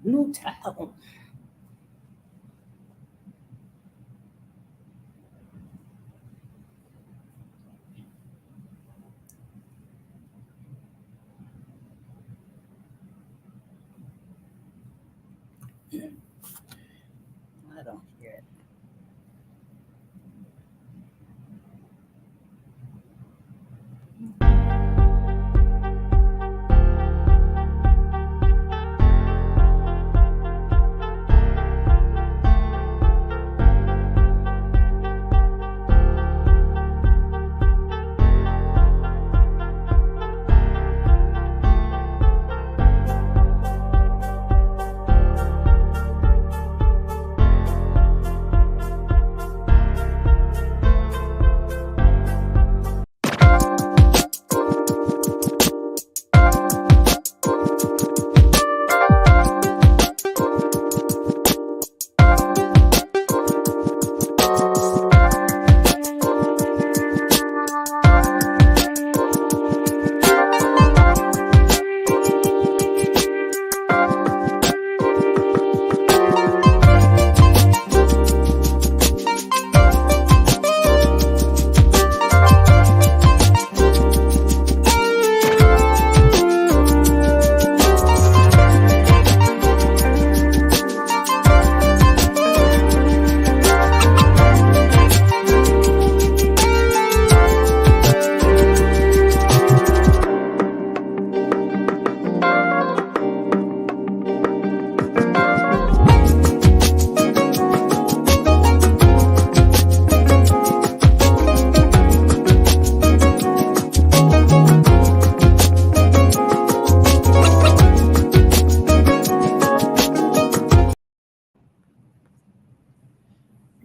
New Town. I don't hear it.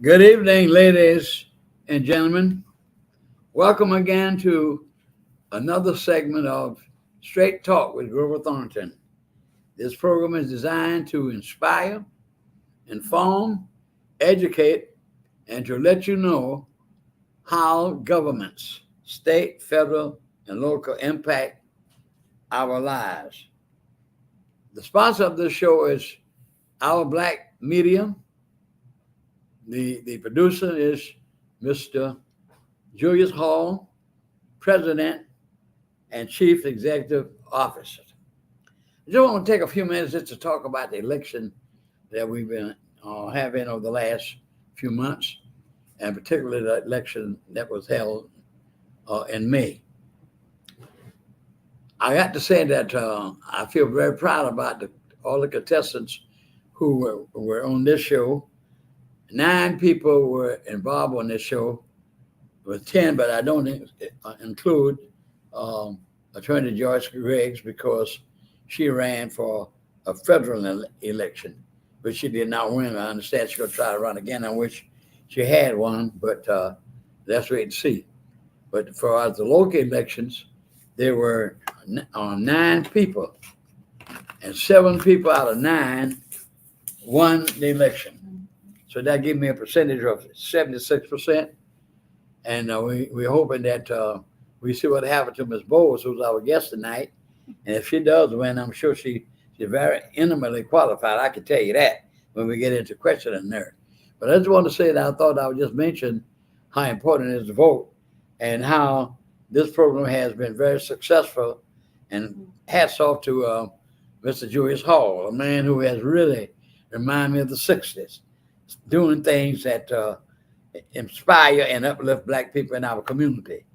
Good evening, ladies and gentlemen. Welcome again to another segment of Straight Talk with Grover Thornton. This program is designed to inspire, inform, educate, and to let you know how governments, state, federal, and local impact our lives. The sponsor of this show is Our Black Media. The producer is Mr. Julius Hall, President and Chief Executive Officer. I just want to take a few minutes just to talk about the election that we've been having over the last few months, and particularly the election that was held in May. I got to say that I feel very proud about all the contestants who were on this show. 9 people were involved on this show, with 10, but I don't include Attorney Joyce Griggs because she ran for a federal election, but she did not win. I understand she's going to try to run again. I wish she had won, but let's wait and see. But for the local elections, there were 9 people, and 7 people out of 9 won the election. So that gave me a percentage of 76%. And we're hoping that we see what happens to Ms. Boles, who's our guest tonight. And if she does win, I'm sure she's very intimately qualified. I can tell you that when we get into questioning there. But I just want to say that I thought I would just mention how important it is to vote and how this program has been very successful. And hats off to Mr. Julius Hall, a man who has really reminded me of the 60s. Doing things that inspire and uplift Black people in our community.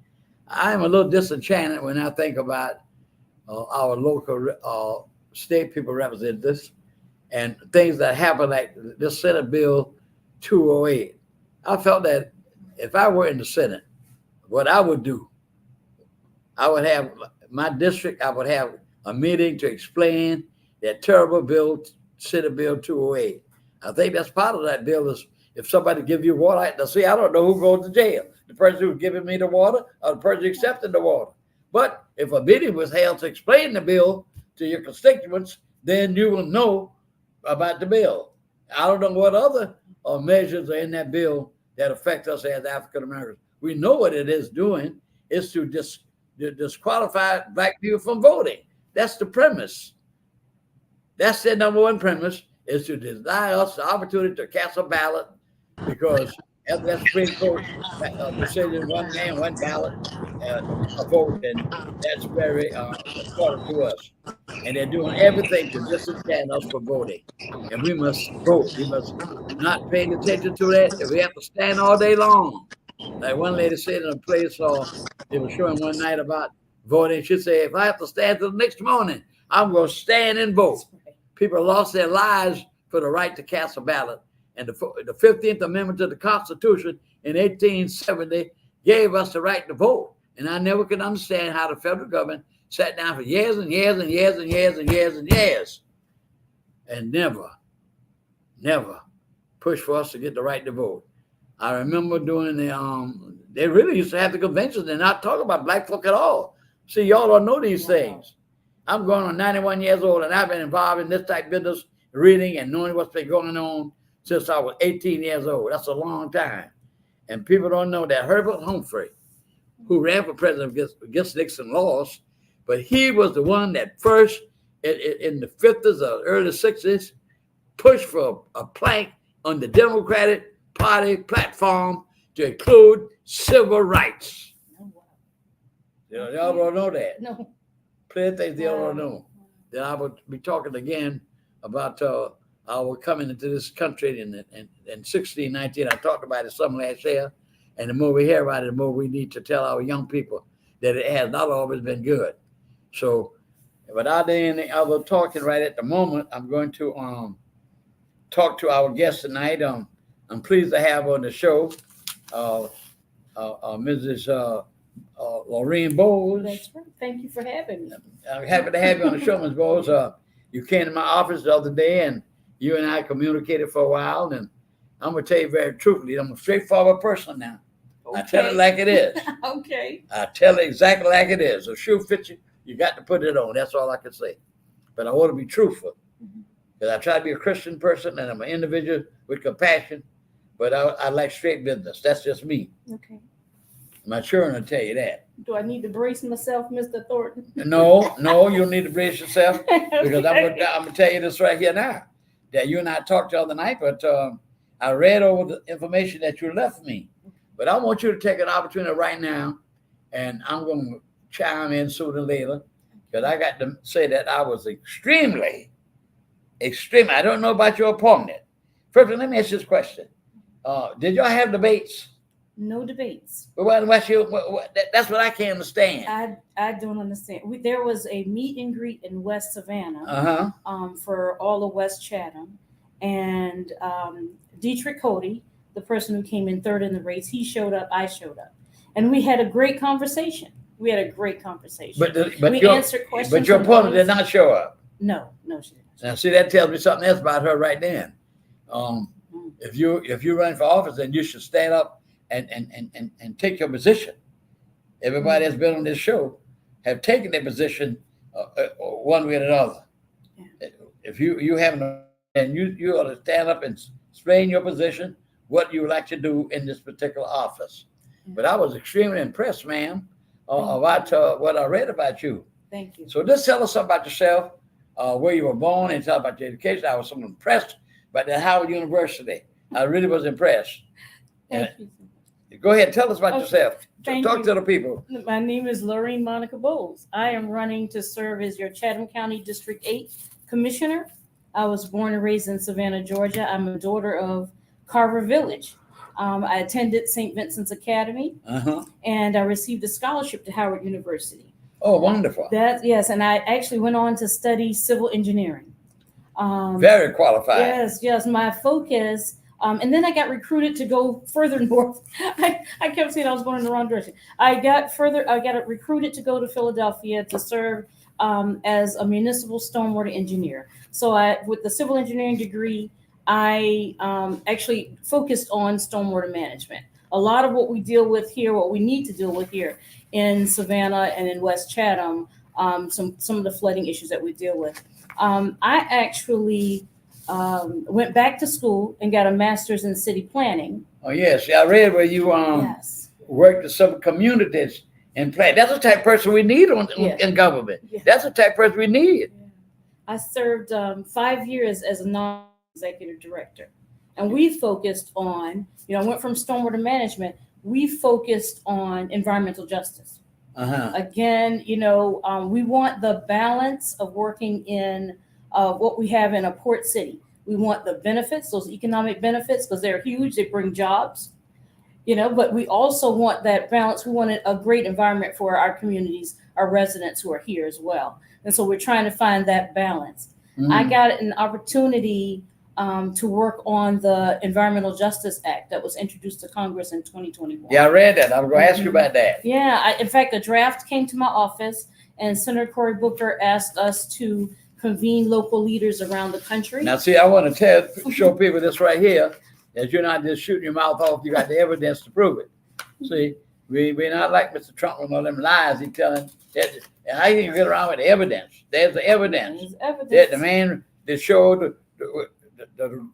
I'm a little disenchanted when I think about our local state people representatives and things that happen, like this Senate Bill 208. I felt that if I were in the Senate, what I would do, I would have my district, I would have a meeting to explain that terrible bill, Senate Bill 208. I think that's part of that bill is if somebody give you water, I don't know who goes to jail, the person who's giving me the water or the person accepting the water. But if a meeting was held to explain the bill to your constituents, then you will know about the bill. I don't know what other measures are in that bill that affect us as African Americans. We know what it is doing is to disqualify Black people from voting. That's the premise. That's their number one premise, is to deny us the opportunity to cast a ballot, because after that Supreme Court decision, one man, one ballot, a vote, and that's very important to us. And they're doing everything to disenchant us from voting. And we must vote. We must not pay attention to that. If we have to stand all day long. Like one lady said in a place they were showing one night about voting. She said, if I have to stand till the next morning, I'm going to stand and vote. People lost their lives for the right to cast a ballot. And the 15th Amendment to the Constitution in 1870 gave us the right to vote. And I never could understand how the federal government sat down for years and years and years and years and years and years and never pushed for us to get the right to vote. I remember doing they really used to have the conventions and not talk about black folk at all. See, y'all don't know these things. I'm going on 91 years old, and I've been involved in this type of business, reading and knowing what's been going on since I was 18 years old. That's a long time. And people don't know that Herbert Humphrey, who ran for president against Nixon, lost, but he was the one that first, in the 50s or early 60s, pushed for a plank on the Democratic Party platform to include civil rights. Oh, wow. Y'all don't know that. No. Plenty of things y'all don't know. Then I will be talking again about our coming into this country in 1619. I talked about it some last year. And the more we hear about it, the more we need to tell our young people that it has not always been good. So without any other talking right at the moment, I'm going to talk to our guest tonight. I'm pleased to have on the show Mrs. Laureen Boles. That's right. Thank you for having me. I'm happy to have you on the show, Ms. Boles. You came to my office the other day, and you and I communicated for a while. And I'm going to tell you very truthfully, I'm a straightforward person now. Okay. I tell it like it is. Okay. I tell it exactly like it is. A shoe fits you, you got to put it on. That's all I can say. But I want to be truthful. Because I try to be a Christian person, and I'm an individual with compassion. But I like straight business. That's just me. Okay. My children will tell you that. Do I need to brace myself, Mr. Thornton? No, you don't need to brace yourself. Because Okay. I'm going to tell you this right here now. That you and I talked the other night, but I read over the information that you left me. But I want you to take an opportunity right now, and I'm going to chime in sooner or later, because I got to say that I was extremely, I don't know about your opponent. First, let me ask you this question. Did y'all have debates? No debates. That's what I can't understand. I don't understand. There was a meet and greet in West Savannah for all of West Chatham, and Dietrich Cody, the person who came in third in the race, he showed up. I showed up, and we had a great conversation. We answered questions. But your opponent did not show up. No, she didn't. Now, see, that tells me something else about her right then. If you run for office, then you should stand up and take your position. Everybody that's been on this show have taken their position one way or another. Yeah. If you haven't, and you ought to stand up and explain your position, what you would like to do in this particular office. Yeah. But I was extremely impressed, ma'am, about what I read about you. Thank you. So just tell us something about yourself, where you were born, and tell about your education. I was so impressed by the Howard University. I really was impressed. Thank you. Go ahead, tell us about yourself. Talk to the people. My name is Laureen Monica Boles. I am running to serve as your Chatham County District 8 Commissioner. I was born and raised in Savannah, Georgia. I'm a daughter of Carver Village. I attended St. Vincent's Academy, and I received a scholarship to Howard University. Oh, wonderful. Yes, and I actually went on to study civil engineering. Very qualified. Yes, my focus. And then I got recruited to go further north. I kept saying I was going in the wrong direction. I got recruited to go to Philadelphia to serve as a municipal stormwater engineer. So with the civil engineering degree, I actually focused on stormwater management. A lot of what we deal with here, what we need to deal with here in Savannah and in West Chatham, some of the flooding issues that we deal with. I actually went back to school and got a master's in city planning. Oh, yes. I read where you worked with some communities and plan. That's the type of person we need in government. Yeah. That's the type of person we need. I served 5 years as a non-executive director, and we focused on, I went from stormwater management. We focused on environmental justice. Uh-huh. Again, we want the balance of working in what we have in a port city. We want the benefits, those economic benefits, because they're huge. They bring jobs, but we also want that balance. We want a great environment for our communities, our residents who are here as well. And so we're trying to find that balance. Mhm. I got an opportunity to work on the Environmental Justice Act that was introduced to Congress in 2021. Yeah, I read that. I was going to ask you about that. Yeah, in fact, a draft came to my office, and Senator Cory Booker asked us to convene local leaders around the country. Now, see, I want to show people this right here, that you're not just shooting your mouth off. You got the evidence to prove it. See, we're not like Mr. Trump with all them lies he's telling. And how you get around with the evidence? There's the evidence. There's evidence. That the man that showed the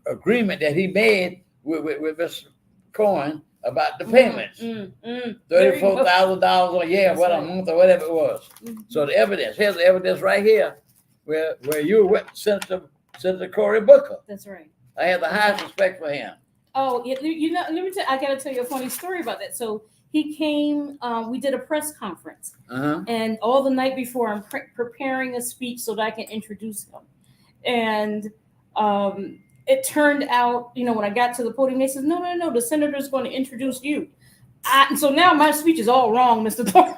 agreement that he made with Mr. Cohen about the payments. $34,000 a year, That's what a right. month or whatever it was. Mhm. So the evidence, here's the evidence right here, where you were with Senator Cory Booker. That's right. I had the highest respect for him. Oh, yeah, let me I got to tell you a funny story about that. So he came, we did a press conference, Uh-huh. and all the night before I'm preparing a speech so that I can introduce him. And it turned out, when I got to the podium, they said, no, the senator's going to introduce you. So now my speech is all wrong, Mr. Thornton.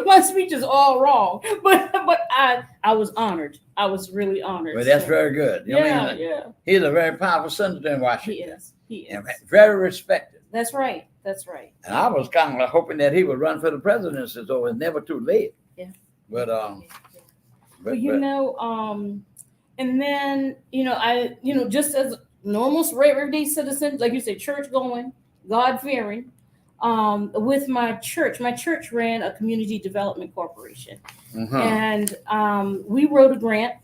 My speech is all wrong, but I was honored. I was really honored. Well, that's very good. You know what I mean? Yeah. He's a very powerful senator in Washington. He is. And very respected. That's right. And I was kind of hoping that he would run for the presidency, so it's never too late. Yeah. But and then I just as a normal everyday citizen, like you said, church going, God fearing. With my church ran a community development corporation, uh-huh. and we wrote a grant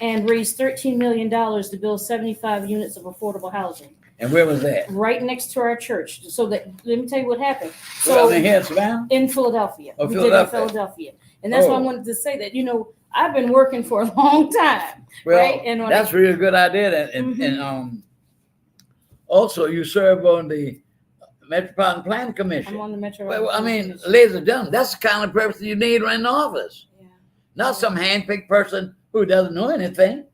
and raised $13 million to build 75 units of affordable housing. And where was that? Right next to our church. So let me tell you what happened. So in here in Savannah? In Philadelphia. Oh, We did in Philadelphia. Philadelphia. And that's why I wanted to say that, I've been working for a long time. Well, right? And that's a really good idea. And also you serve on the Metropolitan Planning Commission. I'm on the Metro. Well, I mean, ladies and gentlemen, that's the kind of person you need right in the office. Yeah. Not some hand-picked person who doesn't know anything.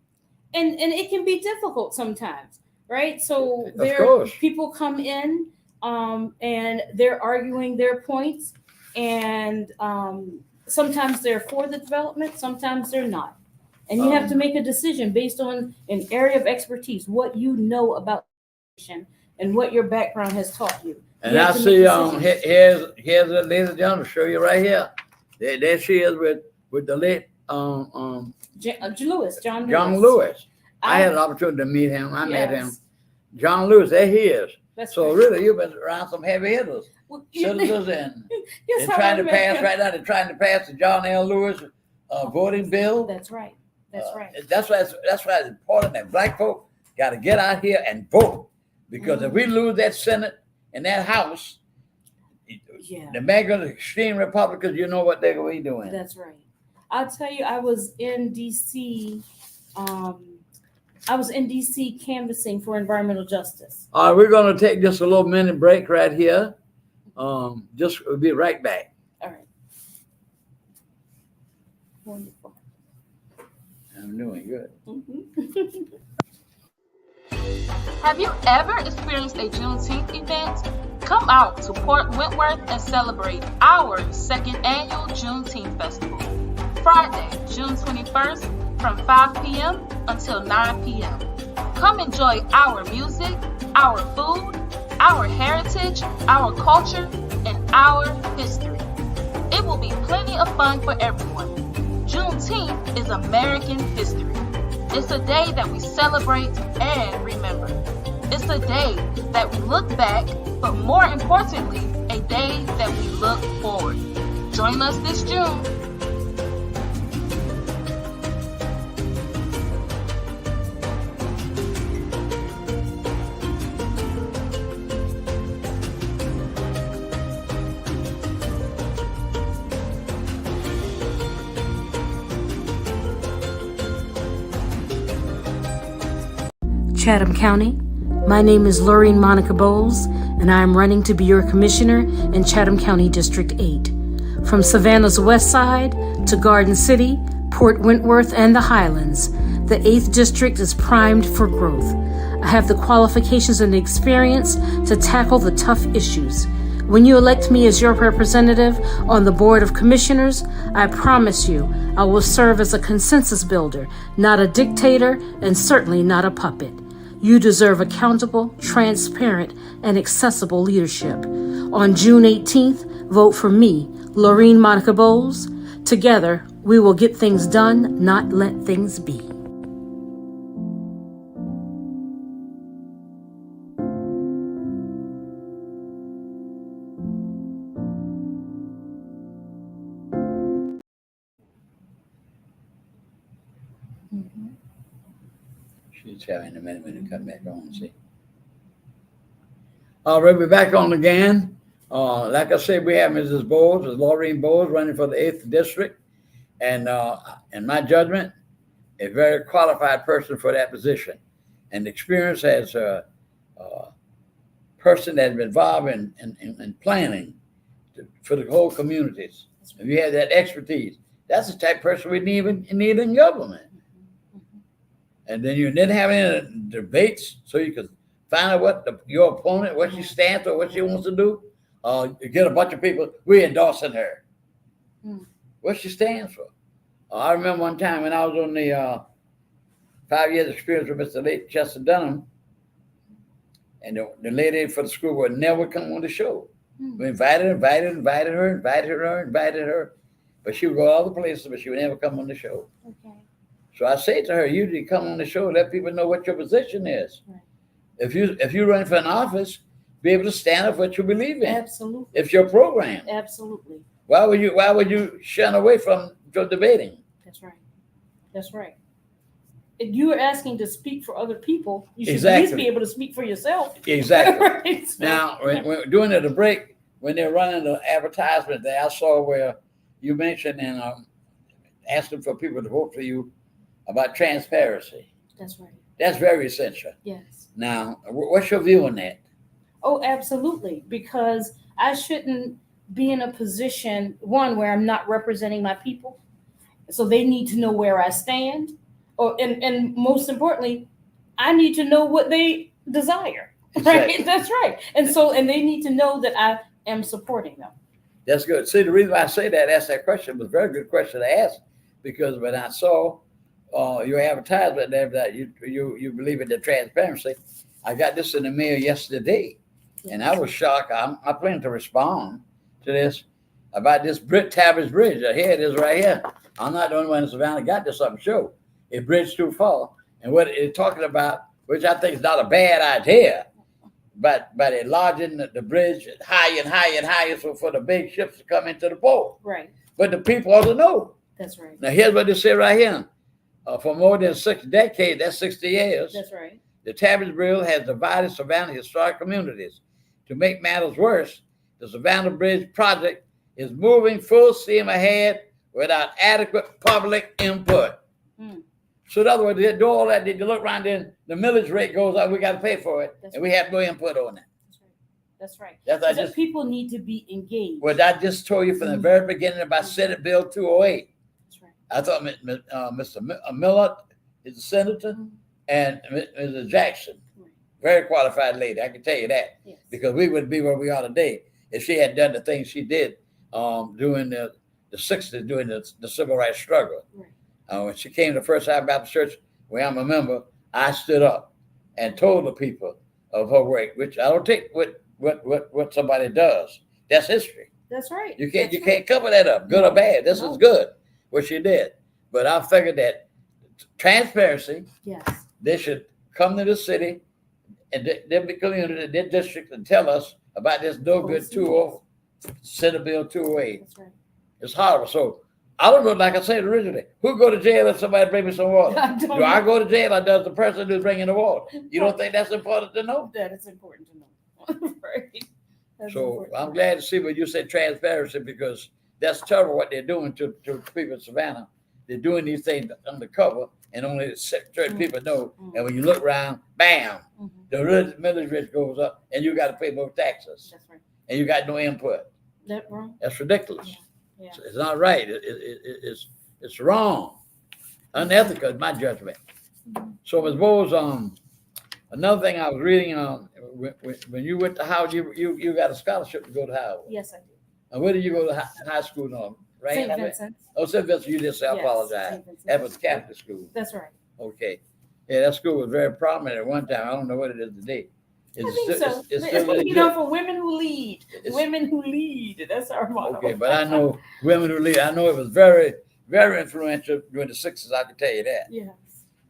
And it can be difficult sometimes, right? So course. People come in and they're arguing their points, and sometimes they're for the development, sometimes they're not. And you have to make a decision based on an area of expertise, what you know about and what your background has taught you. And I see, here's the ladies and gentlemen, show you right here. There she is with the late John John Lewis. I had an opportunity to meet him. I met him. John Lewis, there he is. So really, you've been around some heavy hitters, senators, and they're trying to pass right now. They're trying to pass the John L. Lewis voting bill. That's right. That's why it's important that black folk got to get out here and vote, because if we lose that Senate and that House, the mega extreme Republicans, you know what they're going to be doing. That's right. I'll tell you, I was in DC. Canvassing for environmental justice. All right, we're going to take just a little minute break right here. We'll be right back. All right. Wonderful. I'm doing good. Mm-hmm. Have you ever experienced a Juneteenth event? Come out to Port Wentworth and celebrate our second annual Juneteenth Festival. Friday, June 21st from 5 p.m. until 9 p.m. Come enjoy our music, our food, our heritage, our culture, and our history. It will be plenty of fun for everyone. Juneteenth is American history. It's a day that we celebrate and remember. It's a day that we look back, but more importantly, a day that we look forward. Join us this June. Chatham County. My name is Laureen Monica Boles, and I am running to be your commissioner in Chatham County District 8. From Savannah's West Side to Garden City, Port Wentworth, and the Highlands, the 8th District is primed for growth. I have the qualifications and the experience to tackle the tough issues. When you elect me as your representative on the Board of Commissioners, I promise you I will serve as a consensus builder, not a dictator, and certainly not a puppet. You deserve accountable, transparent, and accessible leadership. On June 18th, vote for me, Laureen Monica Boles. Together, we will get things done, not let things be. She's having a minute when you come back on, see. All right, we're back on again. Like I said, we have Mrs. Boles, Laureen Boles, running for the 8th District. And in my judgment, a very qualified person for that position. And experience as a person that's been involved in planning for the whole communities. If you have that expertise, that's the type of person we need in government. And then you didn't have any debates, so you could find out what your opponent, what she stands for, what she wants to do. You get a bunch of people, we're endorsing her. What she stands for. I remember one time when I was on the 5 years experience with Mr. Late Chester Dunham, and the lady for the school would never come on the show. We invited her, but she would go all the places, but she would never come on the show. Okay. So I say to her, you need to come on the show, let people know what your position is. Right. If you run for an office, be able to stand up for what you believe in. Absolutely. It's your program. Absolutely. Why would you shun away from debating? That's right. That's right. If you are asking to speak for other people, you should at Exactly. least be able to speak for yourself. Exactly. Right? So, Now, when during the break, when they're running the advertisement there, I saw where you mentioned and asking for people to vote for you about transparency. that's right. That's very essential. Yes. Now, what's your view on that? Oh, absolutely. Because I shouldn't be in a position, one, where I'm not representing my people. So they need to know where I stand. And most importantly, I need to know what they desire. Right? Exactly. That's right. And they need to know that I am supporting them. That's good. See, the reason why I say that, ask that question, was a very good question to ask, because when I saw your advertisement there that you believe in the transparency, I got this in the mail yesterday, and I was shocked. I plan to respond to this about this Tabbers Bridge. Here it is right here. I'm not the only one in Savannah got this on the show. A bridge too far, and what it's talking about, which I think is not a bad idea, but enlarging the bridge higher and higher and higher, so for the big ships to come into the port. Right. But the people ought to know. That's right. Now here's what they say right here. For more than 6 decades, that's 60 years, That's right. the Tabbers Bridge has divided Savannah historic communities. To make matters worse, the Savannah Bridge project is moving full steam ahead without adequate public input. So in other words, they do all that, they look around, then the millage rate goes up, we got to pay for it, and we have no input on that. That's right. That's People need to be engaged. what I just told you from the very beginning about Senate Bill 208. That's right. I thought Mr. Miller is a senator, and Mrs. Jackson, very qualified lady, I can tell you that, Yes. because we wouldn't be where we are today if she had done the things she did during the 60s, during the civil rights struggle. Right. When she came to First Time Baptist Church, where I'm a member, I stood up and told the people of her work, which I don't take what somebody does. That's history. That's right. You can't cover that up, good or bad. This is good, what she did. But I figured that transparency, Yes. they should come to the city and their community, their district, and tell us about this no good 20 Senate Bill 208. That's right. It's horrible. So I don't know, like I said originally, who go to jail if somebody bring me some water? Do I go to jail, or does the person who's bringing the water? You don't think that's important to know? That is important to know. Right. That's So important. I'm glad to see what you said, transparency, because that's terrible what they're doing to people in Savannah. they're doing these things undercover, and only certain people know. Mm. And when you look around, bam, Mhm. the millage rate goes up, and you got to pay more taxes, That's right. and you got no input. That wrong? That's ridiculous. Yeah. It's not right. It's wrong, unethical, in my judgment. Mhm. So, Ms. Boles, another thing I was reading, when you went to Howard, you got a scholarship to go to Howard. Yes, I do. And where did you go to high school? No, right? St. Vincent. Oh, St. Vincent. You just say, I Yes, apologize. St. Vincent. That was Catholic school. That's right. Okay. Yeah, that school was very prominent at one time. I don't know what it is today. I think so. It's still really You good. know, for women who lead. It's- Women who lead. That's our motto. Okay, but I know women who lead. I know it was very, very influential during the 60s. I can tell you that. Yes.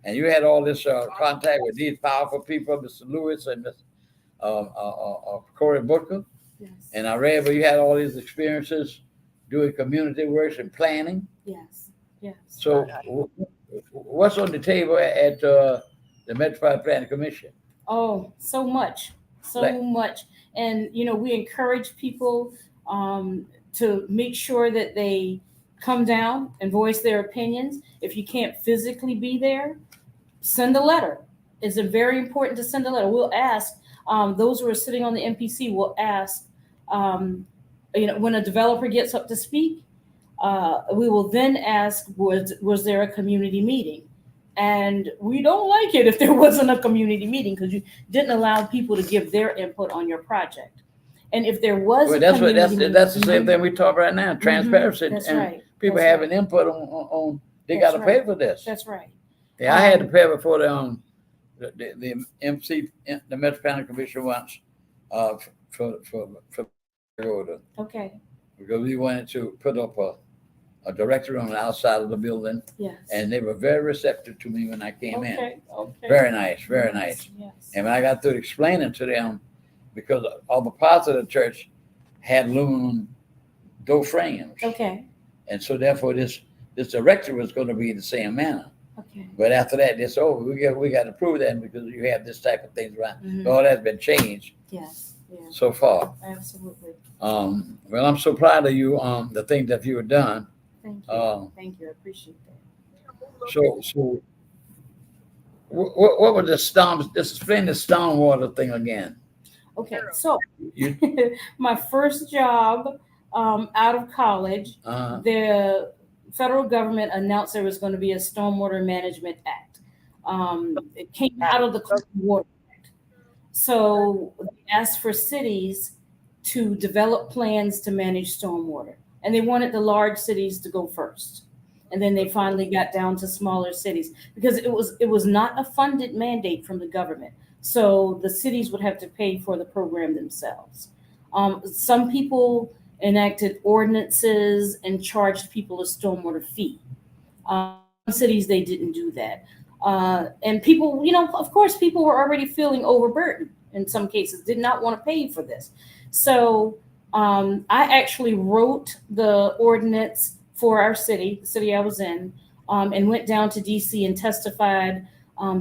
And you had all this contact with these powerful people, Mr. Lewis and Mr. Cory Booker. Yes. And I read where you had all these experiences doing community work and planning. Yes. Yes. So what's on the table at the Metropolitan Planning Commission? Oh, so much, much. And, you know, we encourage people to make sure that they come down and voice their opinions. If you can't physically be there, send a letter. It's very important to send a letter. We'll ask those who are sitting on the MPC, will ask, you know, when a developer gets up to speak, we will then ask, was there a community meeting? And we don't like it if there wasn't a community meeting because you didn't allow people to give their input on your project. And if there was, well, that's the same thing we talk right now. Transparency. That's and right. People That's having input on they That's got to pay right. for this. That's right. Yeah, I had to pay before the MC, the Metropolitan Commission once, for Okay. because we wanted to put up a directory on the outside of the building, Yes. and they were very receptive to me when I came in. Okay. Very nice, very nice. Yes. And when I got through explaining to them, because all the parts of the church had aluminum door frames, Okay. and so therefore this directory was going to be in the same manner. Okay. But after that, it's over. We got to prove that because you have this type of things around. Mhm. All that's been changed Yes. Yeah. so far. Absolutely. Well, I'm so proud of you. The things that you have done. Thank you. Thank you. I appreciate that. So what was the storm? Just explain the stormwater thing again. Okay. So You, my first job out of college, the federal government announced there was going to be a Stormwater Management Act. It came out of the Clean Water Act. So they asked for cities to develop plans to manage stormwater. And they wanted the large cities to go first. And then they finally got down to smaller cities because it was not a funded mandate from the government. So the cities would have to pay for the program themselves. Some people enacted ordinances and charged people a stormwater fee. Cities, they didn't do that. And people, you know, of course, people were already feeling overburdened in some cases, did not want to pay for this. So I actually wrote the ordinance for our city, the city I was in, and went down to DC and testified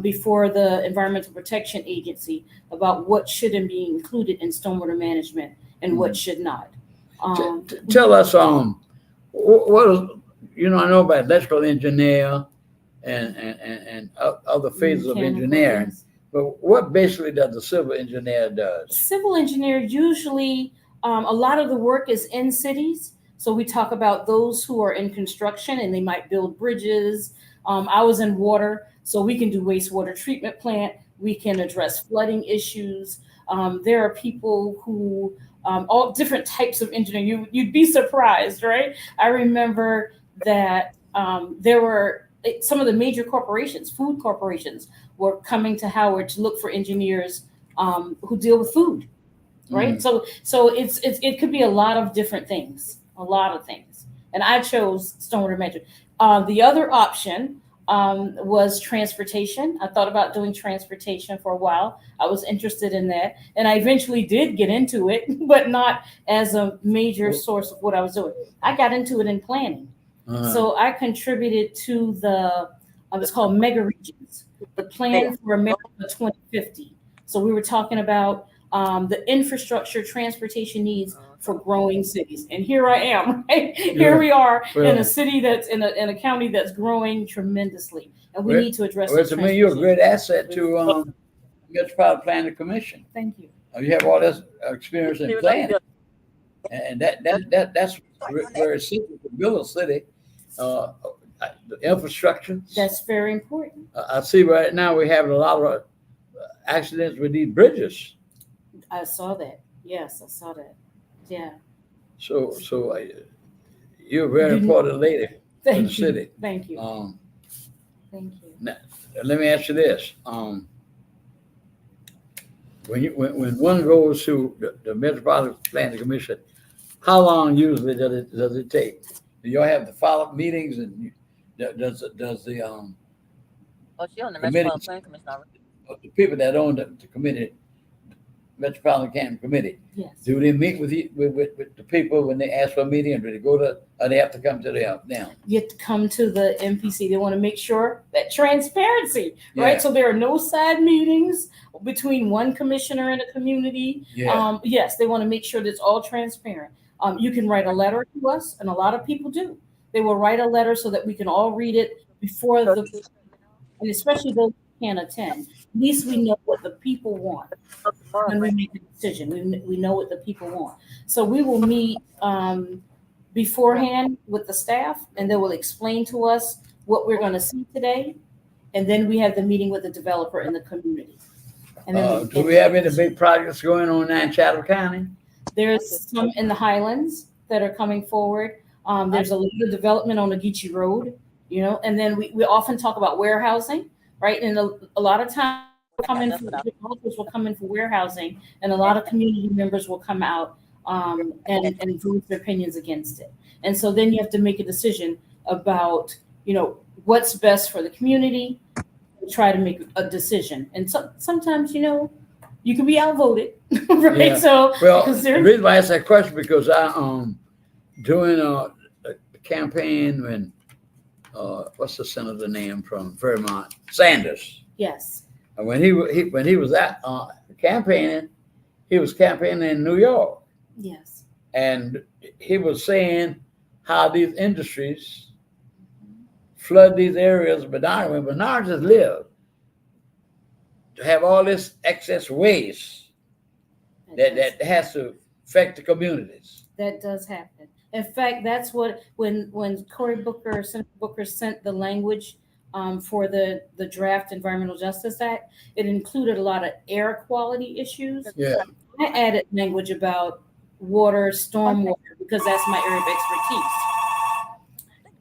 before the Environmental Protection Agency about what should be included in stormwater management and what should not. Tell us, what is, you know, I know about electrical engineer and other phases of engineering, but what basically does the civil engineer do? Civil engineer usually, a lot of the work is in cities. So we talk about those who are in construction and they might build bridges. I was in water, so we can do wastewater treatment plant. We can address flooding issues. There are people who, all different types of engineering. You'd be surprised, right? I remember that there were some of the major corporations, food corporations, were coming to Howard to look for engineers who deal with food, right? So it could be a lot of different things, And I chose stormwater management. The other option was transportation. I thought about doing transportation for a while. I was interested in that. And I eventually did get into it, but not as a major source of what I was doing. I got into it in planning. So I contributed to the, it's called Mega Regions, the plan for America 2050. So we were talking about the infrastructure, transportation needs for growing cities. And here I am, right? Here we are in a city that's in a county that's growing tremendously, and we need to address. Well, to me, you're a great asset to Metropolitan Planning Commission. Thank you. You have all this experience in planning, and that's where it's to build a city. The infrastructure. That's very important. I see right now we're having a lot of accidents with these bridges. I saw that. Yes, I saw that. Yeah. So you're a very important lady for the city. Thank you. Thank you. Now, let me ask you this. When one goes to the Metropolitan Planning Commission, how long usually does it take? Do y'all have the follow-up meetings, and does the she on the committee, Metropolitan Planning Commission already. The people that own the committee, Metropolitan Planning Committee, Yes. do they meet with you with the people when they ask for a meeting, or do they go to, or they have to come to them now? You have to come to the MPC. They want to make sure that transparency, right? Yeah. So there are no side meetings between one commissioner and a community. Yeah. Yes, they want to make sure that it's all transparent. You can write a letter to us, and a lot of people do. They will write a letter so that we can all read it before and especially those who can't attend. At least we know what the people want when we make the decision. We know what the people want. So we will meet beforehand with the staff, and they will explain to us what we're going to see today. And then we have the meeting with the developer in the community. And then Do we have any big projects going on now in Chatham County? there's some in the Highlands that are coming forward. There's a little development on the Geechee Road, and then we often talk about warehousing, right? And a lot of times developers will come in for warehousing, and a lot of community members will come out and voice their opinions against it. And so then you have to make a decision about, what's best for the community, and try to make a decision. And sometimes, you can be outvoted, right? Yeah. So, the reason why I asked that question, because I doing a campaign when what's the senator name from Vermont, Sanders. yes, And when he was at campaigning, he was campaigning in New York, yes, and he was saying how these industries flood these areas of Bernard, where Bernard just lived, to have all this excess waste that has to affect the communities. that does happen. In fact, that's what when Senator Booker sent the language for the draft Environmental Justice Act, it included a lot of air quality issues. Yeah. I added language about water, stormwater, because that's my area of expertise.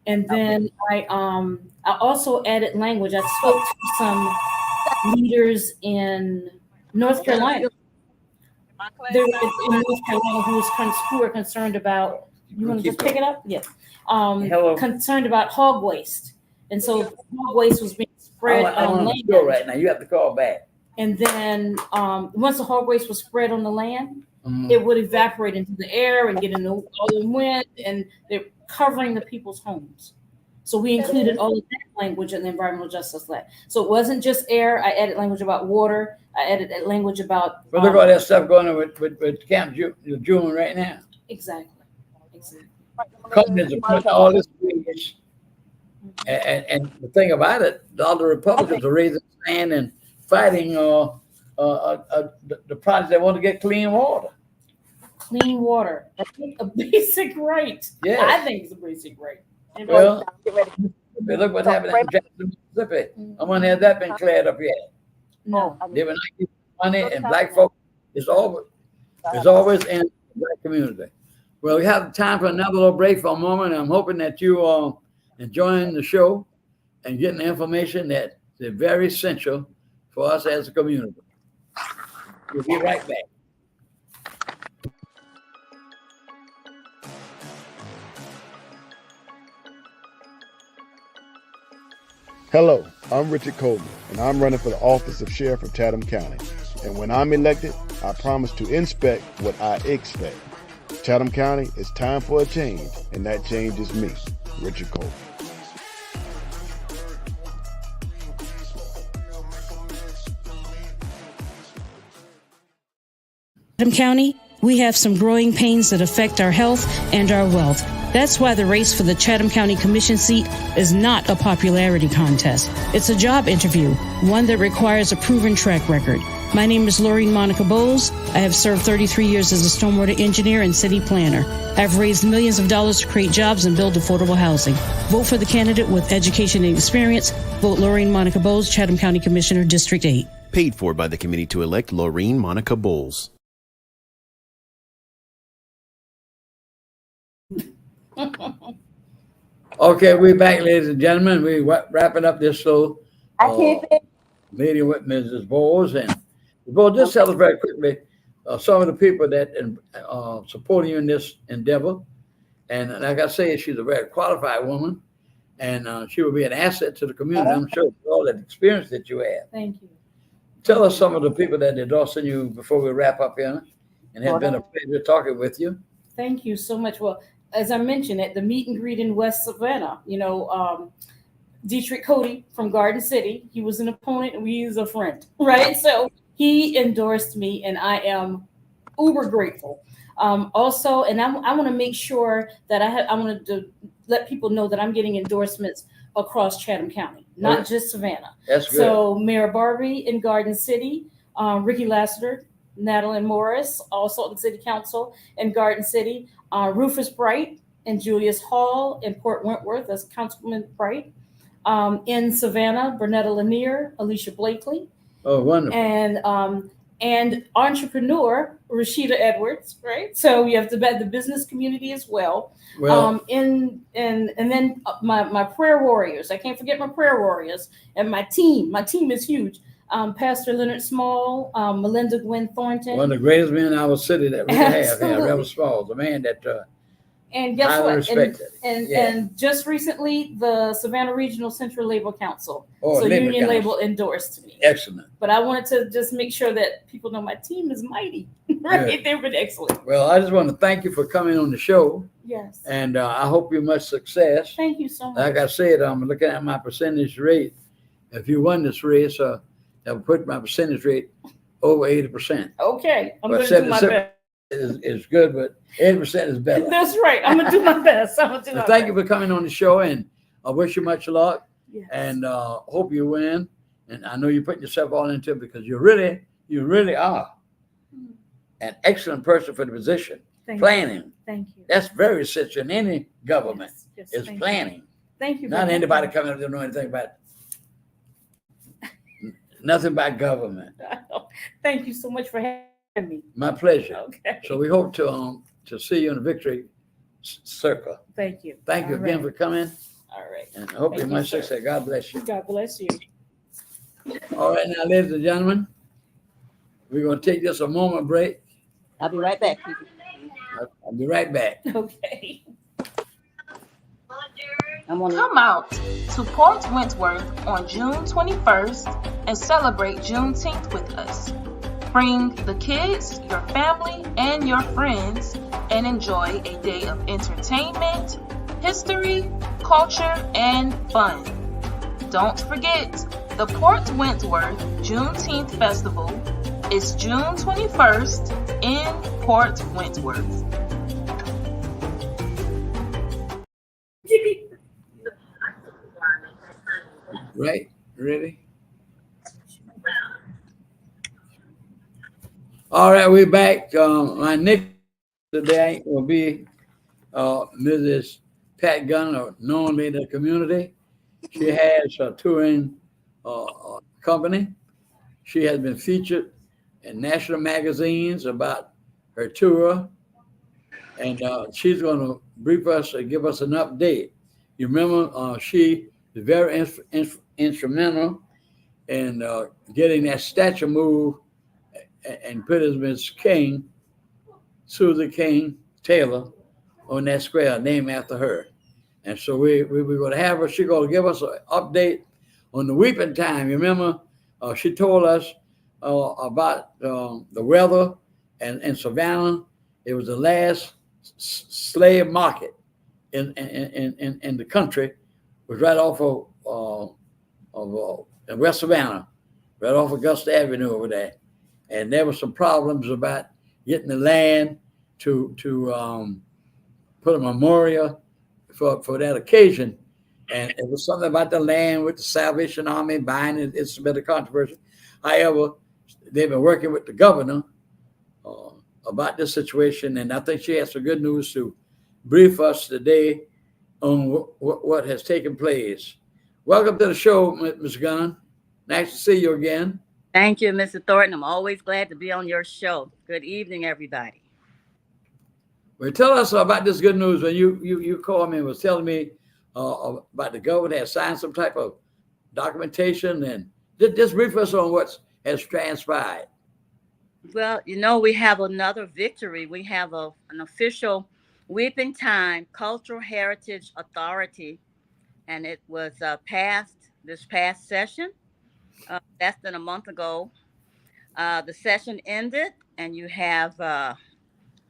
And then I also added language. I spoke to some leaders in North Carolina. They were in North Carolina who are concerned about. You want to just pick it up? Yeah. Concerned about hog waste, and so hog waste was being spread on land. Right now, you have to call back. And then once the hog waste was spread on the land, it would evaporate into the air and get into all the wind, and they're covering the people's homes. So we included all of that language in the Environmental Justice Act. So it wasn't just air. I added language about water. I added language about. But look at all that stuff going on with Camp June right now. Exactly. Companies are putting all this waste, and the thing about it, all the Republicans are raising their hand and fighting the projects that want to get clean water. Clean water, a basic right. Yes. I think it's a basic right. Well, look what happened in Jackson, Mississippi. I wonder has that been cleared up yet? No. They were not giving money, and black folk is always in the black community. Well, we have time for another little break for a moment. I'm hoping that you are enjoying the show and getting the information that is very essential for us as a community. We'll be right back. Hello, I'm Richard Coleman, and I'm running for the office of Sheriff of Chatham County. And when I'm elected, I promise to inspect what I expect. Chatham County, it's time for a change, and that change is me, Richard Coleman. Chatham County, we have some growing pains that affect our health and our wealth. That's why the race for the Chatham County Commission seat is not a popularity contest. It's a job interview, one that requires a proven track record. My name is Laureen Monica Boles. I have served 33 years as a stormwater engineer and city planner. I've raised millions of dollars to create jobs and build affordable housing. Vote for the candidate with education and experience. Vote Laureen Monica Boles, Chatham County Commissioner, District 8. Paid for by the committee to elect Laureen Monica Boles. Okay, we're back, ladies and gentlemen. We're wrapping up this little meeting with Mrs. Boles. And Boles, just tell us very quickly some of the people that are supporting you in this endeavor. And like I say, she's a very qualified woman, and she will be an asset to the community. I'm sure with all that experience that you have. Thank you. Tell us some of the people that endorsing you before we wrap up here. And it's been a pleasure talking with you. Thank you so much. Well, as I mentioned at the meet and greet in West Savannah, Dietrich Cody from Garden City, he was an opponent and he's a friend, right? So he endorsed me and I am uber grateful. Also, and I want to make sure that I wanted to let people know that I'm getting endorsements across Chatham County, not just Savannah. That's good. So Mayor Barbie in Garden City, Ricky Lassiter, Natalie Morris, also in City Council in Garden City, Rufus Bright and Julius Hall in Port Wentworth as Councilman Bright. In Savannah, Bernetta Lanier, Alicia Blakely. Oh, wonderful. And entrepreneur, Rashida Edwards, right? So you have the business community as well. Well, and then my prayer warriors. I can't forget my prayer warriors and my team. My team is huge. Pastor Leonard Small, Melinda Gwen Thornton. one of the greatest men in our city that we have, Reverend Small, the man that and guess highly what? respected. And just recently, the Savannah Regional Central Labor Council, Labor Union Council. Label endorsed me. Excellent. But I wanted to just make sure that people know my team is mighty. Right? Good. They've been excellent. Well, I just want to thank you for coming on the show, Yes. and I hope you much success. Thank you so much. Like I said, I'm looking at my percentage rate. If you won this race, that would put my percentage rate over 80%. Okay. I'm But going to do my 77 best. is good, but 80% is better. That's right. I'm going to do my best. So thank you for coming on the show, and I wish you much luck, Yes. and hope you win. And I know you're putting yourself all into it because you really are an excellent person for the position. Thank Planning. You. Thank you. That's very essential in any government. Yes, Is thank planning. You. Thank you. Not anybody coming up to know anything about nothing about government. Thank you so much for having me. My pleasure. Okay. So we hope to see you in the victory circle. Thank you. Thank you All again right. for coming, All right. and I hope Thank you you, much sir. success. God bless you. God bless you. All right, now, ladies and gentlemen, we're going to take just a moment break. I'll be right back. I'll be right back. Okay. Come out to Port Wentworth on June 21st and celebrate Juneteenth with us. Bring the kids, your family, and your friends and enjoy a day of entertainment, history, culture, and fun. Don't forget, the Port Wentworth Juneteenth Festival is June 21st in Port Wentworth. Right? Ready? All right, we're back. My next today will be Mrs. Pat Gunn, a known leader in the community. She has a touring company. She has been featured in national magazines about her tour, and she's going to brief us and give us an update. You remember, she is very instrumental in getting that statue moved and put as Miss King, Susan King Taylor, on that square named after her. And so we're going to have her. She's going to give us an update on the weeping time. You remember, she told us about the weather in Savannah. It was the last slave market in the country. It was right off of West Savannah, right off Augusta Avenue over there. And there were some problems about getting the land to put a memorial for that occasion. And it was something about the land with the Salvation Army buying it. It's a bit of controversy. However, they've been working with the governor about this situation, and I think she has some good news to brief us today on what has taken place. Welcome to the show, Ms. Gunn. Nice to see you again. Thank you, Mr. Thornton. I'm always glad to be on your show. Good evening, everybody. Well, tell us about this good news. When you called me and was telling me about the government has signed some type of documentation, and just brief us on what has transpired. Well, you know, we have another victory. We have an official Weeping Time Cultural Heritage Authority, and it was passed this past session, less than a month ago. The session ended, and you have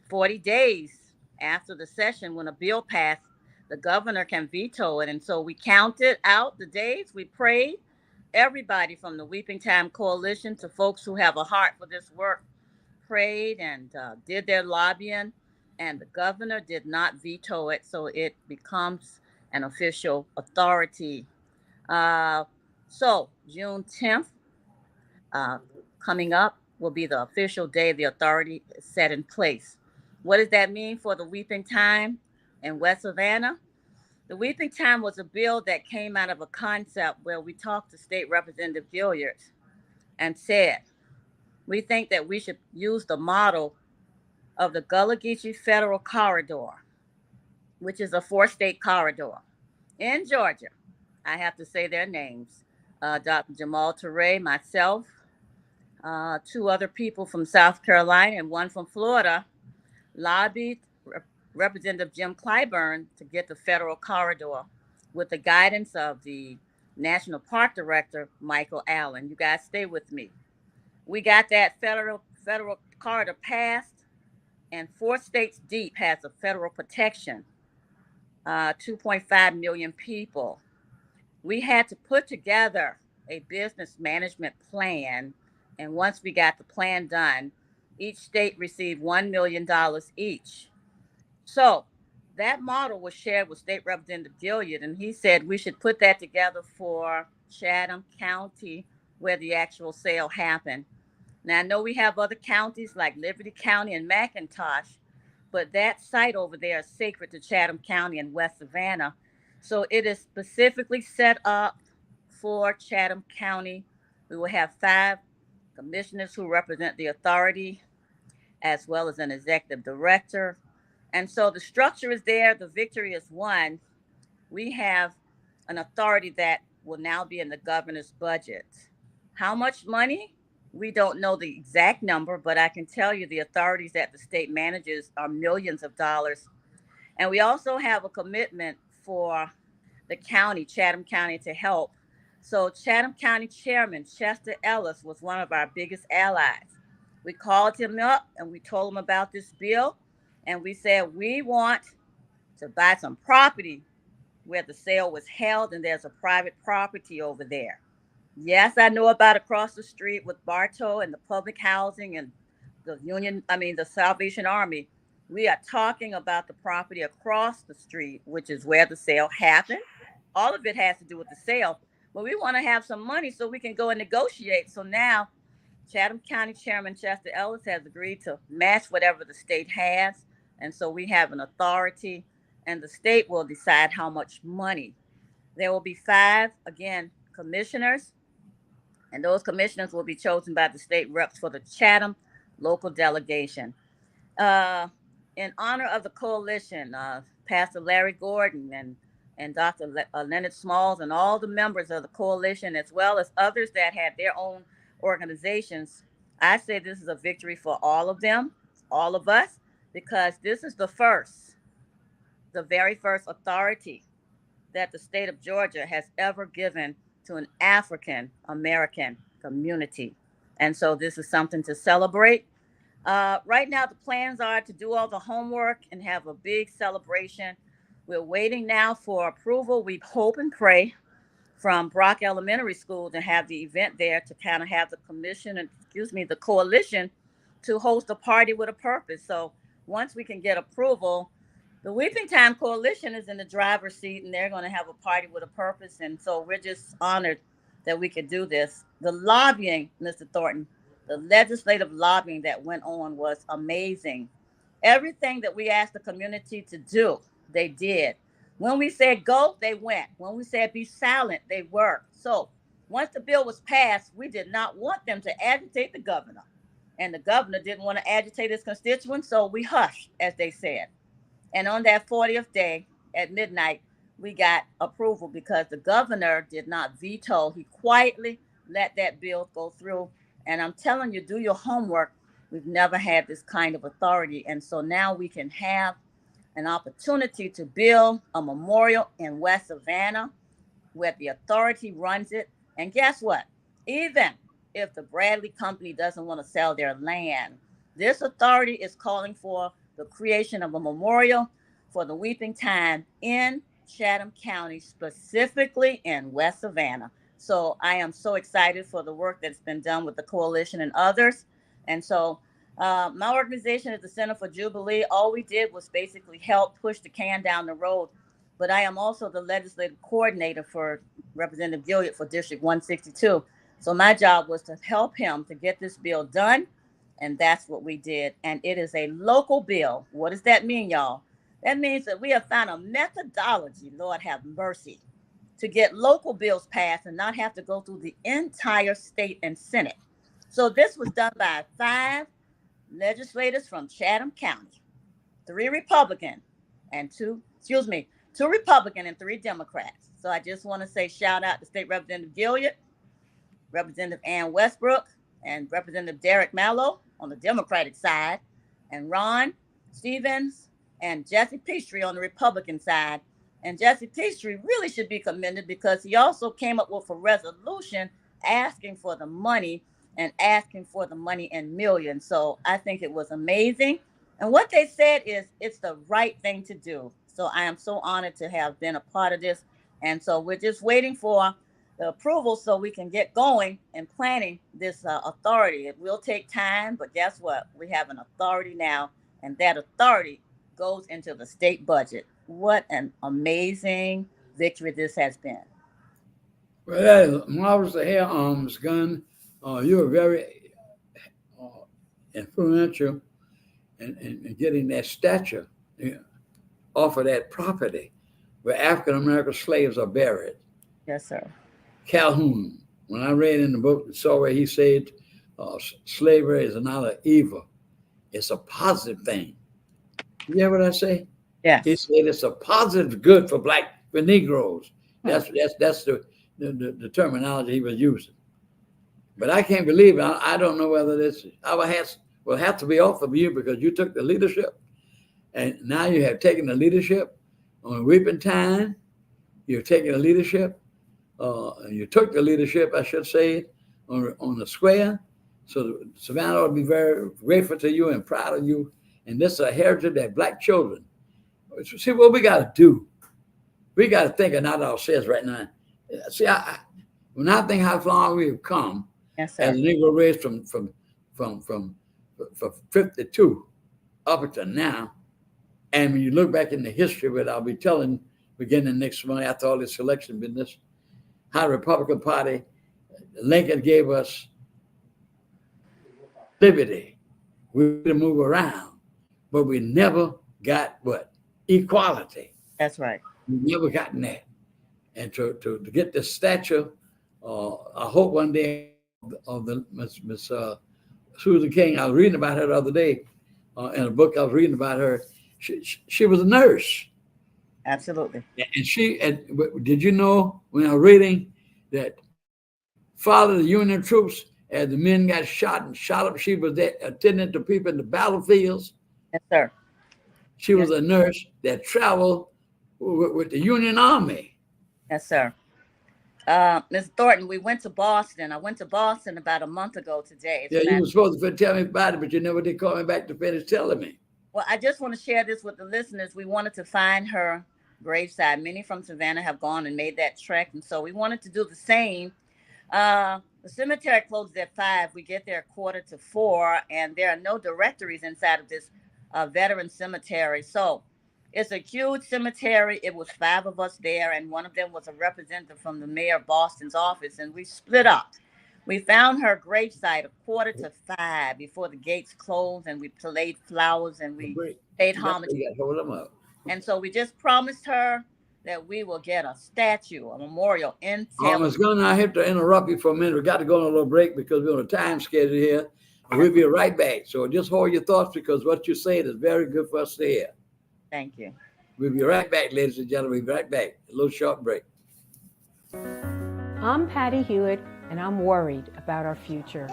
40 days after the session when a bill passed, the governor can veto it. And so we counted out the days, we prayed. Everybody from the Weeping Time Coalition to folks who have a heart for this work prayed and did their lobbying, and the governor did not veto it, so it becomes an official authority. So June 10th, coming up, will be the official day the authority is set in place. What does that mean for the Weeping Time in West Savannah? The Weeping Time was a bill that came out of a concept where we talked to State Representative Gilliard and said, we think that we should use the model of the Gullah Geechee Federal Corridor, which is a 4-state corridor in Georgia. I have to say their names. Dr. Jamal Toure, myself, 2 other people from South Carolina and 1 from Florida lobbied Representative Jim Clyburn to get the federal corridor with the guidance of the National Park Director, Michael Allen. You guys stay with me. We got that federal corridor passed, and 4 states deep has a federal protection, 2.5 million people. We had to put together a business management plan, and once we got the plan done, each state received $1 million each. So that model was shared with State Representative Gilliard, and he said we should put that together for Chatham County, where the actual sale happened. Now, I know we have other counties like Liberty County and McIntosh, but that site over there is sacred to Chatham County and West Savannah. So it is specifically set up for Chatham County. We will have 5 commissioners who represent the authority, as well as an executive director. And so the structure is there. The victory is won. We have an authority that will now be in the governor's budget. How much money? We don't know the exact number, but I can tell you the authorities that the state manages are millions of dollars. And we also have a commitment for the county, Chatham County, to help. So Chatham County Chairman Chester Ellis was one of our biggest allies. We called him up and we told him about this bill. And we said, we want to buy some property where the sale was held, and there's a private property over there. Yes, I know about across the street with Bartow and the public housing and the Salvation Army. We are talking about the property across the street, which is where the sale happened. All of it has to do with the sale, but we want to have some money so we can go and negotiate. So now Chatham County Chairman Chester Ellis has agreed to match whatever the state has. And so we have an authority, and the state will decide how much money. There will be 5, again, commissioners, and those commissioners will be chosen by the state reps for the Chatham local delegation. In honor of the coalition, Pastor Larry Gordon and Dr. Leonard Smalls and all the members of the coalition, as well as others that had their own organizations, I say this is a victory for all of them, all of us, because this is the very first authority that the state of Georgia has ever given to an African American community. And so this is something to celebrate. Right now, the plans are to do all the homework and have a big celebration. We're waiting now for approval. We hope and pray from Brock Elementary School to have the event there to kind of have the coalition to host a party with a purpose. So once we can get approval, the Weeping Time Coalition is in the driver's seat, and they're going to have a party with a purpose. And so we're just honored that we could do this. The lobbying, Mr. Thornton, the legislative lobbying that went on was amazing. Everything that we asked the community to do, they did. When we said go, they went. When we said be silent, they were. So once the bill was passed, we did not want them to agitate the governor. And the governor didn't want to agitate his constituents, so we hushed, as they said. And on that 40th day at midnight, we got approval because the governor did not veto. He quietly let that bill go through. And I'm telling you, do your homework. We've never had this kind of authority. And so now we can have an opportunity to build a memorial in West Savannah where the authority runs it. And guess what? Even if the Bradley Company doesn't want to sell their land, this authority is calling for the creation of a memorial for the Weeping Time in Chatham County, specifically in West Savannah. So I am so excited for the work that's been done with the coalition and others. And so my organization is the Center for Jubilee. All we did was basically help push the can down the road. But I am also the legislative coordinator for Representative Gilliard for District 162. So my job was to help him to get this bill done. And that's what we did. And it is a local bill. What does that mean, y'all? That means that we have found a methodology, Lord have mercy, to get local bills passed and not have to go through the entire state and Senate. So this was done by 5 legislators from Chatham County, 3 Republican and 2 Republican and 3 Democrats. So I just want to say shout out to State Representative Gilliard, Representative Ann Westbrook, and Representative Derek Mallow on the Democratic side, and Ron Stevens and Jesse Peachtree on the Republican side. And Jesse Peachtree really should be commended because he also came up with a resolution asking for the money and asking for the money in millions. So I think it was amazing. And what they said is it's the right thing to do. So I am so honored to have been a part of this. And so we're just waiting for the approval so we can get going and planning this authority. It will take time, but guess what? We have an authority now, and that authority goes into the state budget. What an amazing victory this has been. Well, that is marvelous to hear, Ms. Gunn. You were very influential in getting that statue off of that property where African-American slaves are buried. Yes, sir. Calhoun, when I read in the book, saw where he said slavery is not an evil, it's a positive thing. You hear what I say? Yeah. He said it's a positive good for Negroes. That's the terminology he was using. But I can't believe it. I don't know whether this will have to be off of you because you took the leadership, and now you have taken the leadership on Weeping Time. You've taken the leadership. You took the leadership, I should say, on the square. So Savannah ought to be very grateful to you and proud of you. And this is a heritage that Black children. See what we got to do. We got to think of not ourselves right now. See, when I think how far we've come, yes, sir, as a Negro race from 52 up until now, and when you look back in the history, what I'll be telling beginning next month after all this election business, how the Republican Party, Lincoln gave us liberty. We could move around, but we never got what? Equality. That's right. We never gotten that. And to get this statue, I hope one day of the Miss Susan King, I was reading about her the other day in a book I was reading about her. She was a nurse. Absolutely. And did you know when I was reading that followed the Union troops as the men got shot up, she was there attending to people in the battlefields. Yes, sir. She was a nurse that traveled with the Union Army. Yes, sir. Ms. Thornton, we went to Boston. I went to Boston about a month ago today. Yeah, you were supposed to tell me about it, but you never did call me back to finish telling me. Well, I just want to share this with the listeners. We wanted to find her graveside. Many from Savannah have gone and made that trek. And so we wanted to do the same The cemetery closes at 5. We get there 3:45, and there are no directories inside of this veteran cemetery. So it's a huge cemetery. It was 5 of us there, and one of them was a representative from the mayor of Boston's office, and we split up. We found her gravesite 4:45 before the gates closed, and we laid flowers and we paid homage. Hold them up. And so we just promised her that we will get a statue, a memorial in town. Ms. Gunn, I have to interrupt you for a minute. We got to go on a little break because we're on a time schedule here. We'll be right back. So just hold your thoughts because what you said is very good for us to hear. Thank you. We'll be right back, ladies and gentlemen. We'll be right back. A little short break. I'm Patty Hewitt, and I'm worried about our future.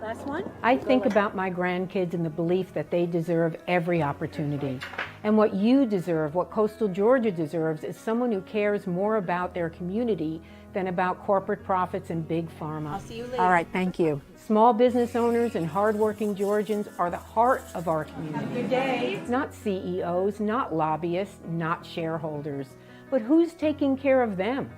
Last one. I think about my grandkids and the belief that they deserve every opportunity. And what you deserve, what coastal Georgia deserves, is someone who cares more about their community than about corporate profits and big pharma. I'll see you later. All right, thank you. Small business owners and hardworking Georgians are the heart of our community. Good day. Not CEOs, not lobbyists, not shareholders. But who's taking care of them?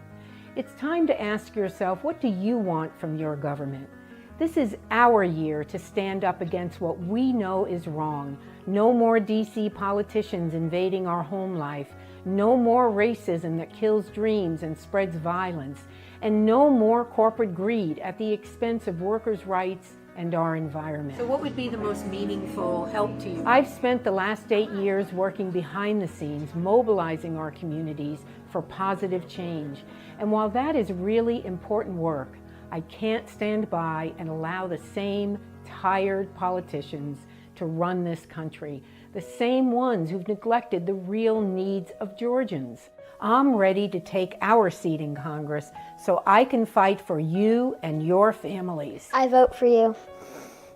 It's time to ask yourself, what do you want from your government? This is our year to stand up against what we know is wrong. No more DC politicians invading our home life. No more racism that kills dreams and spreads violence. And no more corporate greed at the expense of workers' rights and our environment. So what would be the most meaningful help to you? I've spent the last 8 years working behind the scenes, mobilizing our communities for positive change. And while that is really important work, I can't stand by and allow the same tired politicians to run this country, the same ones who've neglected the real needs of Georgians. I'm ready to take our seat in Congress so I can fight for you and your families. I vote for you.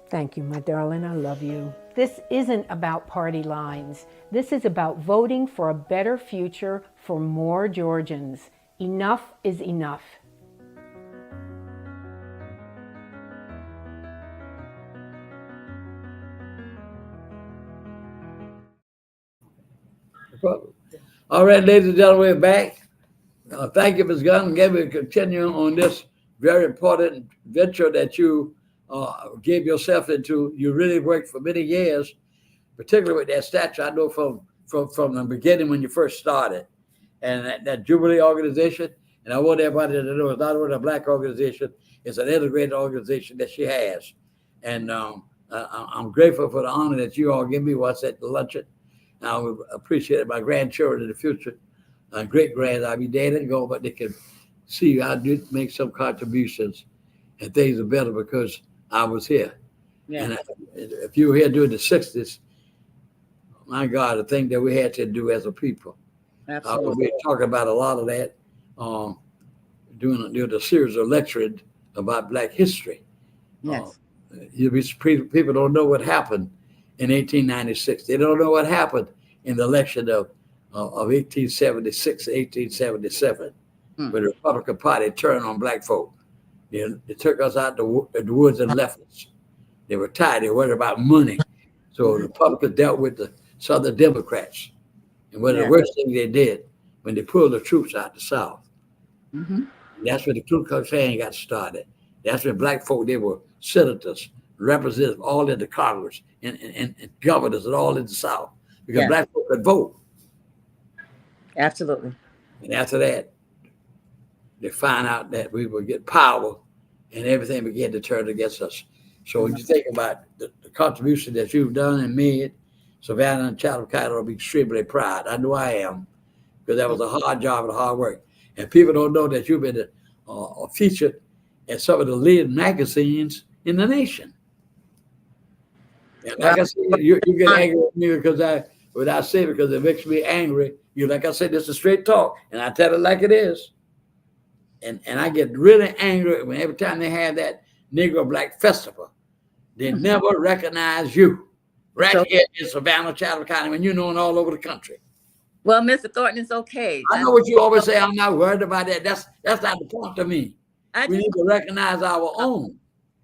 Thank you, my darling. I love you. This isn't about party lines. This is about voting for a better future for more Georgians. Enough is enough. All right, ladies and gentlemen, we're back. Thank you, Ms. Gunn. Again, we're continuing on this very important venture that you gave yourself into. You really worked for many years, particularly with that statue. I know from the beginning when you first started, and that Jubilee organization. And I want everybody to know it's not only a Black organization; it's an integrated organization that she has. And I'm grateful for the honor that you all give me once at the luncheon. I would appreciate it. My grandchildren in the future, great grands, I'll be dead and gone, but they can see I did make some contributions and things are better because I was here. Yeah. And if you were here during the 60s, my God, the thing that we had to do as a people. Absolutely. I will be talking about a lot of that during the series of lecturing about Black history. Yes. People don't know what happened in 1896. They don't know what happened in the election of 1876, 1877, when the Republican Party turned on Black folk. They took us out the woods and left us. They were tired. They were worried about money. So the Republicans dealt with the Southern Democrats. And one of the worst things they did when they pulled the troops out the South. Mm-hmm. That's when the Ku Klux Klan got started. That's when Black folk, they were senators, representatives, all in the Congress, and governors and all in the South, because Black folk could vote. Absolutely. And after that, they find out that we would get power and everything began to turn against us. So when you think about the contribution that you've done and made, Savannah and Chatham County will be extremely proud. I know I am, because that was a hard job and hard work. And people don't know that you've been featured in some of the leading magazines in the nation. And like I said, you get angry with me because because it makes me angry. Like I said, this is straight talk, and I tell it like it is. And I get really angry when every time they have that Negro Black Festival, they never recognize you here in Savannah, Chatham County, when you're known all over the country. Well, Mr. Thornton, it's okay. I know what you always say. I'm not worried about that. That's not the point to me. We need to recognize our own.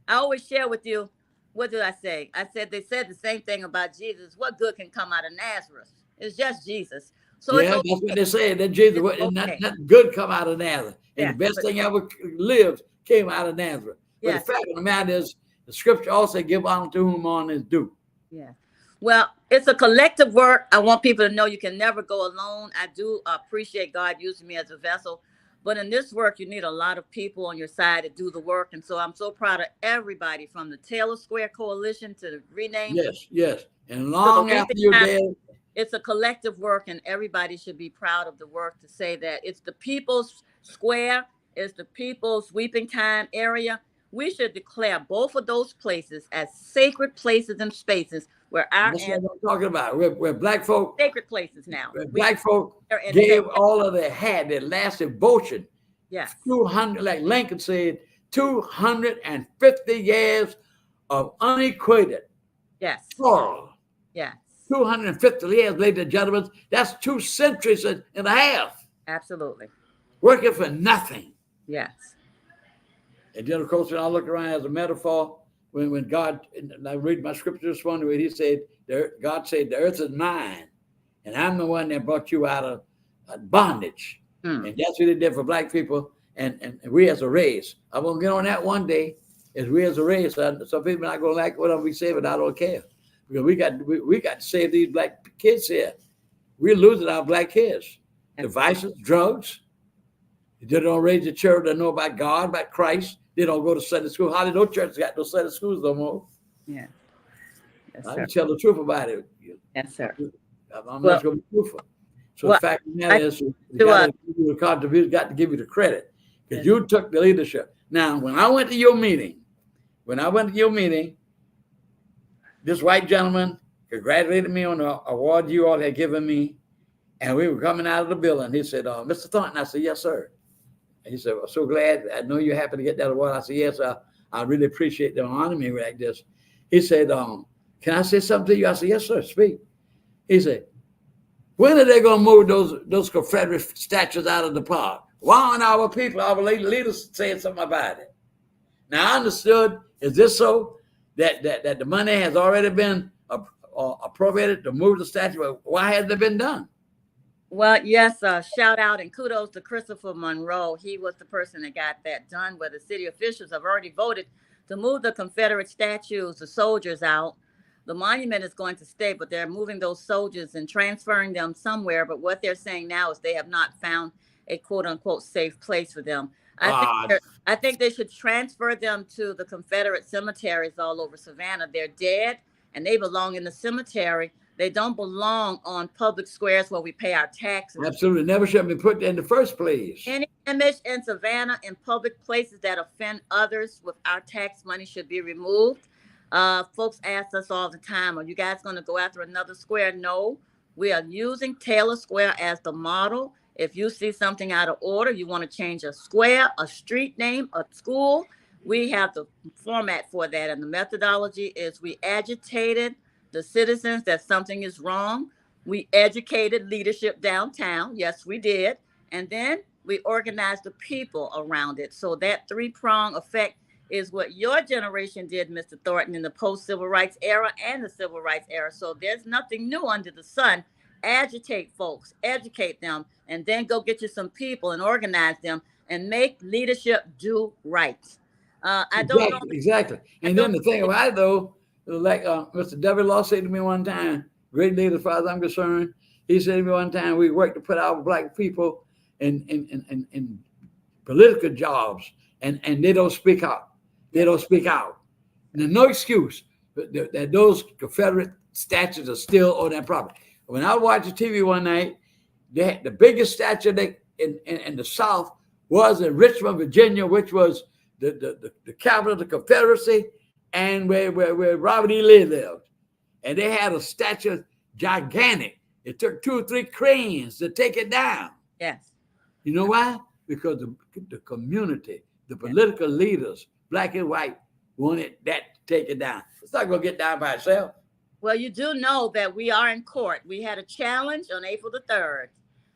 I always share with you. What did I say? I said they said the same thing about Jesus. What good can come out of Nazareth? It's just Jesus. So that's what they say. That Jesus, nothing good come out of Nazareth. And the best thing ever lived came out of Nazareth. But Yes. the fact of the matter is, the scripture also give honor to whom honor is due. Yeah. Well, it's a collective work. I want people to know you can never go alone. I do appreciate God using me as a vessel. But in this work, you need a lot of people on your side to do the work. And so I'm so proud of everybody from the Taylor Square Coalition to the rename. Yes. And long after you're dead. It's a collective work, and everybody should be proud of the work to say that it's the people's square, it's the people's weeping time area. We should declare both of those places as sacred places and spaces where our That's what I'm talking about. Where black folk, sacred places now. Where black folk gave all of their had, their last devotion. Yes. 200, like Lincoln said, 250 years of unequated toil. Yes. 250 years, ladies and gentlemen, that's 2 centuries and a half. Absolutely. Working for nothing. Yes. And then, of course, when I look around as a metaphor, when God, and I read my scripture this morning, where he said, God said, the earth is mine, and I'm the one that brought you out of bondage. And that's what he did for black people and we as a race. I'm going to get on that one day, as we as a race. Some people are not going to like what we say, but I don't care. Because we got to save these black kids here. We're losing our black kids. Devices, drugs. They don't raise the children that know about God, about Christ. They don't go to Sunday school. Hardly no churches got no Sunday schools no more. Yeah. Yes, I can tell the truth about it. Yes, sir. I'm just going to be truthful. So the fact of the matter is, you got to give you the contribution, got to give you the credit. Because you took the leadership. Now, when I went to your meeting, this white gentleman congratulated me on the award you all had given me. And we were coming out of the building. He said, Mr. Thornton. I said, yes, sir. And he said, well, so glad. I know you're happy to get that award. I said, yes, I really appreciate them honoring me like this. He said, can I say something to you? I said, yes, sir, speak. He said, when are they going to move those Confederate statues out of the park? Why aren't our people, our leaders saying something about it? Now, I understood, is this so? That the money has already been appropriated to move the statue. Why hasn't it been done? Well, yes, shout out and kudos to Christopher Monroe. He was the person that got that done, where the city officials have already voted to move the Confederate statues, the soldiers out. The monument is going to stay, but they're moving those soldiers and transferring them somewhere. But what they're saying now is they have not found a quote unquote safe place for them. I think they should transfer them to the Confederate cemeteries all over Savannah. They're dead and they belong in the cemetery. They don't belong on public squares where we pay our taxes. Absolutely. Never should have been put there in the first place. Any image in Savannah in public places that offend others with our tax money should be removed. Folks ask us all the time, are you guys going to go after another square? No, we are using Taylor Square as the model. If you see something out of order, you want to change a square, a street name, a school, we have the format for that. And the methodology is we agitated the citizens that something is wrong. We educated leadership downtown. Yes, we did. And then we organized the people around it. So that 3-prong effect is what your generation did, Mr. Thornton, in the post-civil rights era and the civil rights era. So there's nothing new under the sun. Agitate folks, educate them, and then go get you some people and organize them and make leadership do right. I don't know. Exactly. And then the thing about it, though, like Mr. W. Law said to me one time, great leader as far as I'm concerned, he said to me one time, we work to put our black people in political jobs, and they don't speak out. They don't speak out. And there's no excuse that those Confederate statues are still on that property. When I watched TV one night, the biggest statue in the South was in Richmond, Virginia, which was the capital of the Confederacy, and where Robert E. Lee lived. And they had a statue, gigantic. It took 2 or 3 cranes to take it down. Yes. You know why? Because the community, the political leaders, black and white, wanted that to take it down. It's not going to get down by itself. Well, you do know that we are in court. We had a challenge on April the 3rd.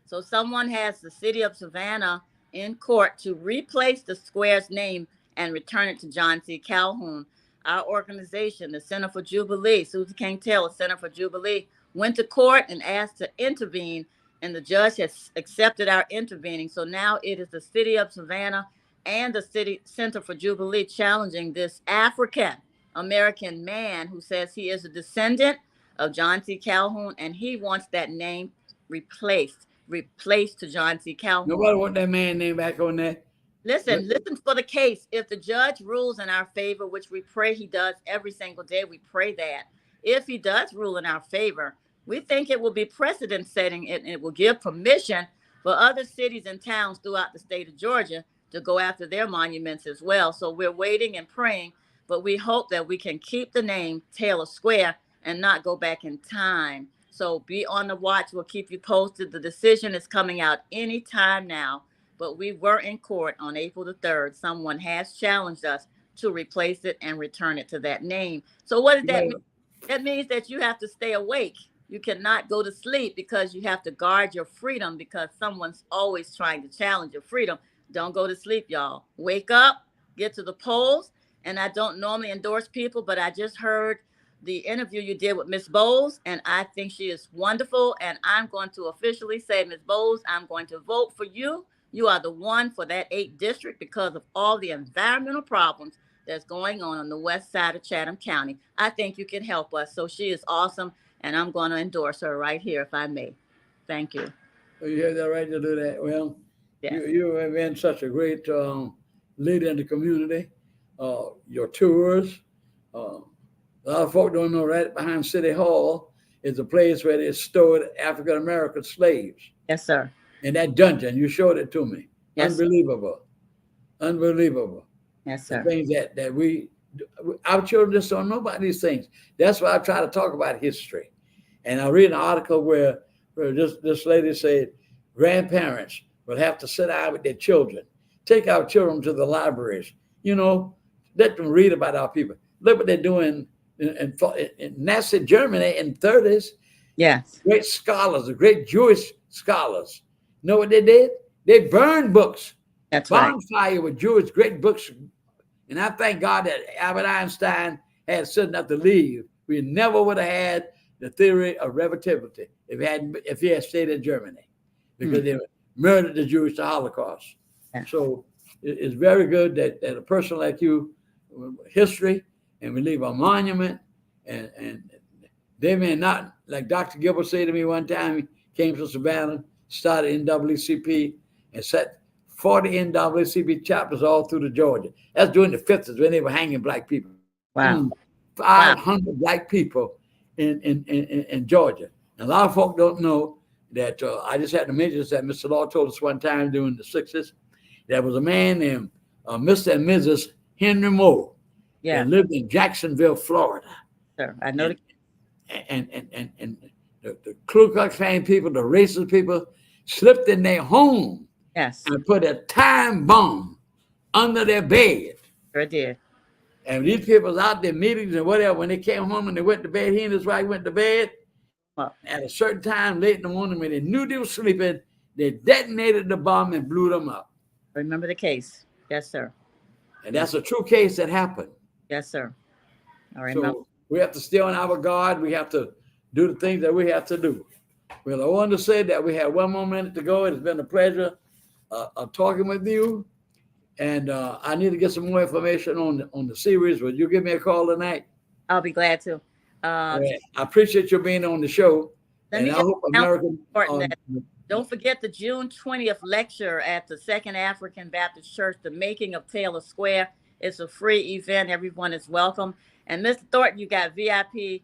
So someone has the city of Savannah in court to replace the square's name and return it to John C. Calhoun. Our organization, the Center for Jubilee, Susan King Taylor Center for Jubilee, went to court and asked to intervene, and the judge has accepted our intervening. So now it is the city of Savannah and the City Center for Jubilee challenging this African American man who says he is a descendant of John C. Calhoun, and he wants that name replaced to John C. Calhoun. Nobody want that man name back on there. Listen for the case. If the judge rules in our favor, which we pray he does every single day, we pray that. If he does rule in our favor, we think it will be precedent setting and it will give permission for other cities and towns throughout the state of Georgia to go after their monuments as well. So we're waiting and praying, but we hope that we can keep the name Taylor Square and not go back in time. So be on the watch. We'll keep you posted. The decision is coming out anytime now, but we were in court on April the 3rd. Someone has challenged us to replace it and return it to that name. So what does that mean? That means that you have to stay awake. You cannot go to sleep because you have to guard your freedom because someone's always trying to challenge your freedom. Don't go to sleep, y'all. Wake up, get to the polls. And I don't normally endorse people, but I just heard the interview you did with Miss Boles, and I think she is wonderful. And I'm going to officially say, Miss Boles, I'm going to vote for you. You are the one for that 8th district because of all the environmental problems that's going on the west side of Chatham County. I think you can help us. So she is awesome, and I'm going to endorse her right here, if I may. Thank you. So you have the right to do that. Well, yes. you have been such a great leader in the community. Your tours, a lot of folk don't know right behind City Hall is a place where they stored African-American slaves. Yes, sir. In that dungeon, you showed it to me. Yes. Unbelievable. Unbelievable. Yes, sir. The things that our children just don't know about these things. That's why I try to talk about history. And I read an article where this lady said grandparents will have to sit down with their children, take our children to the libraries, let them read about our people. Look what they're doing in Nazi Germany in the 30s. Yes. Great scholars, great Jewish scholars. You know what they did? They burned books. That's right. Bonfire with Jewish great books. And I thank God that Albert Einstein had said enough to leave. We never would have had the theory of relativity if he had stayed in Germany, because they murdered the Jews, the Holocaust. Yeah. So it's very good that a person like you, history, and we leave a monument, and they may not, like Dr. Gilbert said to me one time, he came to Savannah, started NAACP, and set 40 NAACP chapters all through the Georgia. That's during the 50s when they were hanging black people. Wow. 500 black people in Georgia. And a lot of folk don't know that I just had to mention this, that Mr. Law told us one time during the 60s. There was a man named Mr. and Mrs. Henry Moore. Yeah. That lived in Jacksonville, Florida. Sure, I know. And the Ku Klux Klan people, the racist people, slipped in their home. Yes. And put a time bomb under their bed. Sure did. And these people was out there meetings and whatever. When they came home and they went to bed, he and his wife went to bed. At a certain time late in the morning when they knew they were sleeping, they detonated the bomb and blew them up. Remember the case. Yes, sir. And that's a true case that happened. Yes, sir. All right. So we have to stay on our guard. We have to do the things that we have to do. Well, I wanted to say that we have one more minute to go. It's been a pleasure talking with you. And I need to get some more information on the series. Would you give me a call tonight? I'll be glad to. I appreciate you being on the show. And I hope American. Don't forget the June 20th lecture at the Second African Baptist Church, The Making of Taylor Square. It's a free event. Everyone is welcome. And Mr. Thornton, you got VIP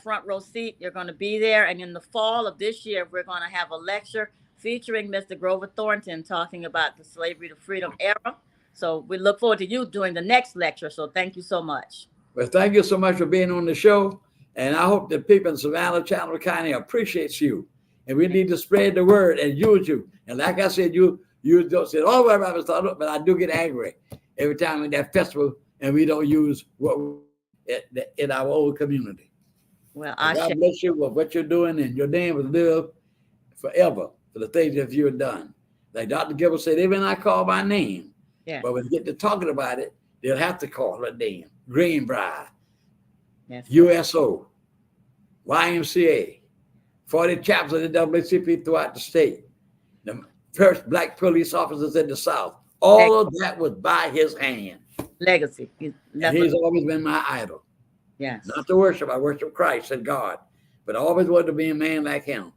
front row seat. You're going to be there. And in the fall of this year, we're going to have a lecture featuring Mr. Grover Thornton talking about the slavery to freedom era. So we look forward to you doing the next lecture. So thank you so much. Well, thank you so much for being on the show. And I hope that people in Savannah, Chatham County appreciates you. And we need to spread the word and use you. And like I said, you don't say, oh, but I do get angry every time in that festival and we don't use what in our old community. Well, God bless you for what you're doing, and your name will live forever for the things that you've done. Like Dr. Gilbert said, they may not call my name, but when they get to talking about it, they'll have to call her name. Greenbrier, USO, YMCA, 40 chapters of the NAACP throughout the state. The first black police officers in the South, All of that was by his hand. Legacy. And he's always been my idol. Yes. Not to worship, I worship Christ and God, but I always wanted to be a man like him,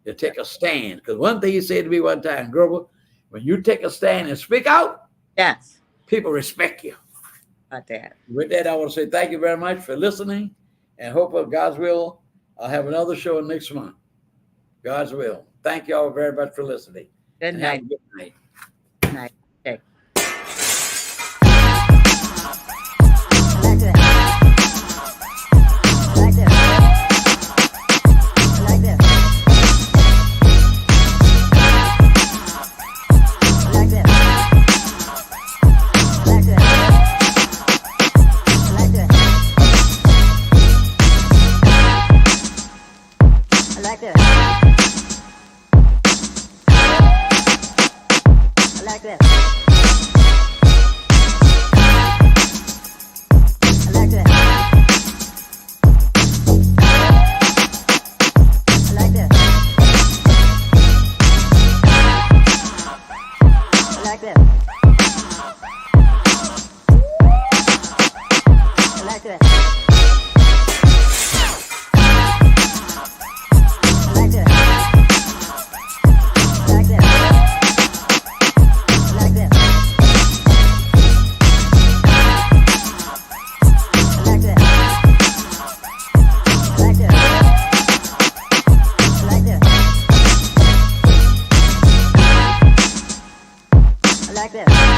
to take a stand. Because one thing he said to me one time, Grover, when you take a stand and speak out, Yes. people respect you. About that. With that, I want to say thank you very much for listening, and hope of God's will, I'll have another show next month. God's will. Thank you all very much for listening. Good And have a night. good night. Good night. Okay. Like this.